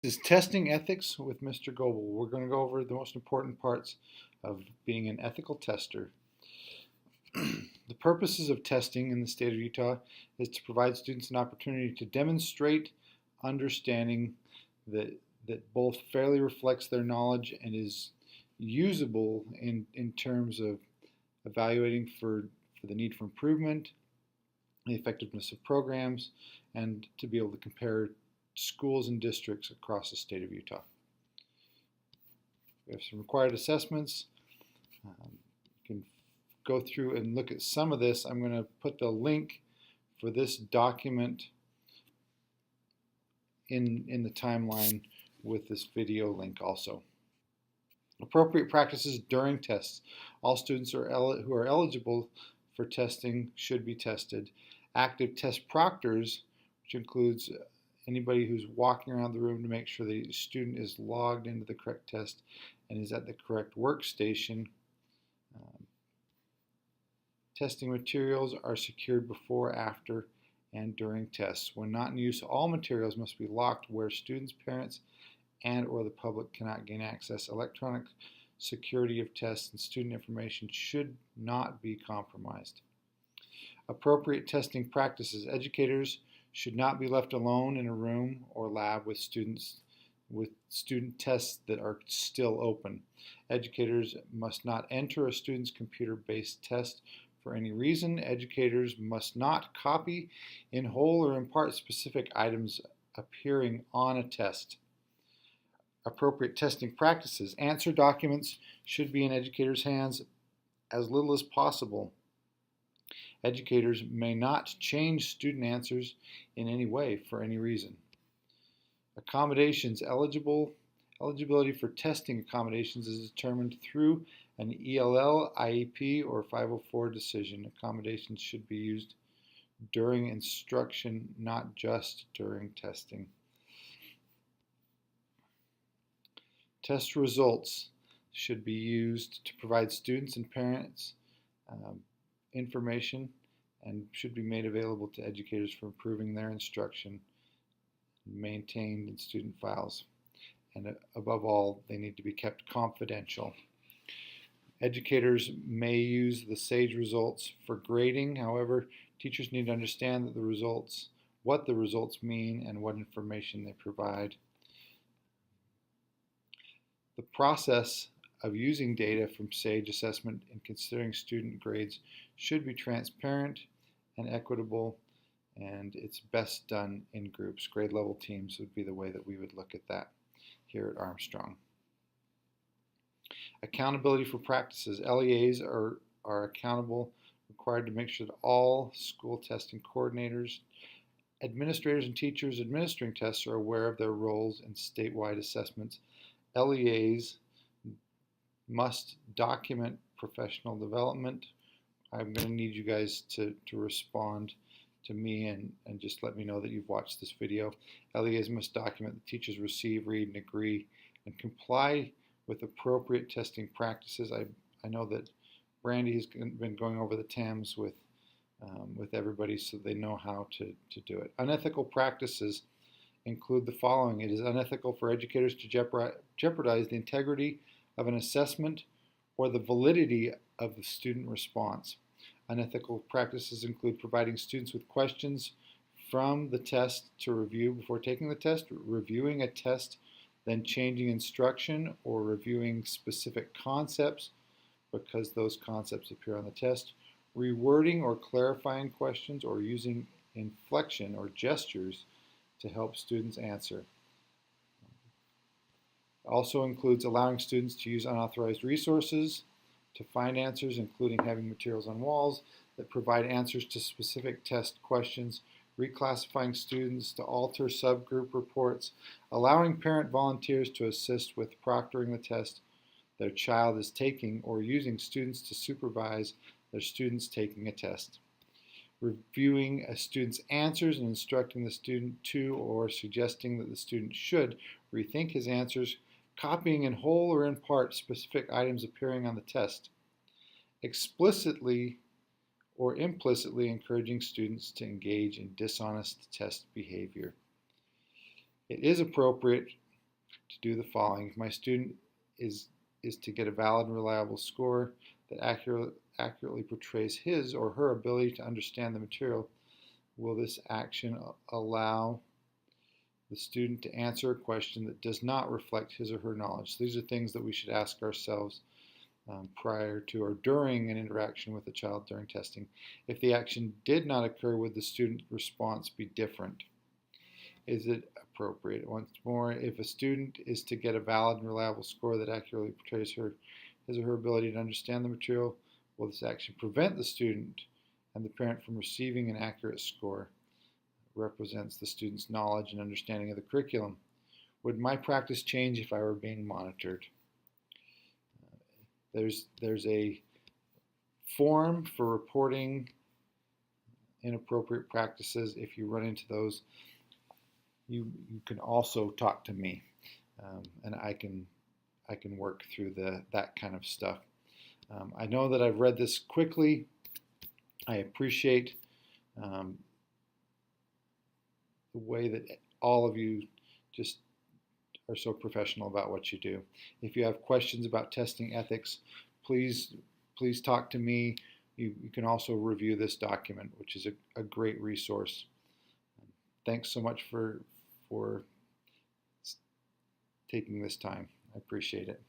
This is Testing Ethics with Mr. Goebel. We're going to go over the most important parts of being an ethical tester. The purposes of testing in the state of Utah is to provide students an opportunity to demonstrate understanding that both fairly reflects their knowledge and is usable in terms of evaluating for the need for improvement, the effectiveness of programs, and to be able to compare schools and districts across the state of Utah. We have some required assessments. You can go through and look at some of this. I'm going to put the link for this document in the timeline with this video link also. Appropriate practices during tests. All students who are eligible for testing should be tested. Active test proctors, which includes anybody who's walking around the room to make sure the student is logged into the correct test and is at the correct workstation. Testing materials are secured before, after, and during tests. When not in use, all materials must be locked where students, parents, and or the public cannot gain access. Electronic security of tests and student information should not be compromised. Appropriate testing practices. Educators should not be left alone in a room or lab with student tests that are still open. Educators must not enter a student's computer-based test for any reason. Educators must not copy in whole or in part specific items appearing on a test. Appropriate testing practices. Answer documents should be in educators' hands as little as possible. Educators may not change student answers in any way for any reason. Accommodations. Eligibility for testing accommodations is determined through an ELL, IEP, or 504 decision. Accommodations should be used during instruction, not just during testing. Test results should be used to provide students and parents information and should be made available to educators for improving their instruction, maintained in student files. And above all, they need to be kept confidential. Educators may use the SAGE results for grading. However, teachers need to understand that what the results mean and what information they provide. The process of using data from SAGE assessment in considering student grades should be transparent and equitable, and it's best done in groups. Grade level teams would be the way that we would look at that here at Armstrong. Accountability for practices. LEAs are accountable, required to make sure that all school testing coordinators, administrators, and teachers administering tests are aware of their roles in statewide assessments. LEAs must document professional development. I'm going to need you guys to respond to me and just let me know that you've watched this video. LEAs must document that teachers receive, read, and agree, and comply with appropriate testing practices. I know that Brandy has been going over the TAMs with everybody so they know how to do it. Unethical practices include the following. It is unethical for educators to jeopardize the integrity of an assessment or the validity of the student response. Unethical practices include providing students with questions from the test to review before taking the test, reviewing a test, then changing instruction, or reviewing specific concepts because those concepts appear on the test, rewording or clarifying questions, or using inflection or gestures to help students answer. It also includes allowing students to use unauthorized resources to find answers, including having materials on walls that provide answers to specific test questions, reclassifying students to alter subgroup reports, allowing parent volunteers to assist with proctoring the test their child is taking, or using students to supervise their students taking a test, reviewing a student's answers and instructing the student to or suggesting that the student should rethink his answers, copying in whole or in part specific items appearing on the test, explicitly or implicitly encouraging students to engage in dishonest test behavior. It is appropriate to do the following. If my student is to get a valid and reliable score that accurately portrays his or her ability to understand the material, will this action allow the student to answer a question that does not reflect his or her knowledge? So these are things that we should ask ourselves prior to or during an interaction with a child during testing. If the action did not occur, would the student response be different? Is it appropriate? Once more, if a student is to get a valid and reliable score that accurately portrays his or her ability to understand the material, will this action prevent the student and the parent from receiving an accurate score? Represents the student's knowledge and understanding of the curriculum. Would my practice change if I were being monitored? There's a form for reporting inappropriate practices. If you run into those, you can also talk to me, and I can work through that kind of stuff. I know that I've read this quickly. I appreciate the way that all of you just are so professional about what you do. If you have questions about testing ethics, please talk to me. You can also review this document, which is a great resource. Thanks so much for taking this time. I appreciate it.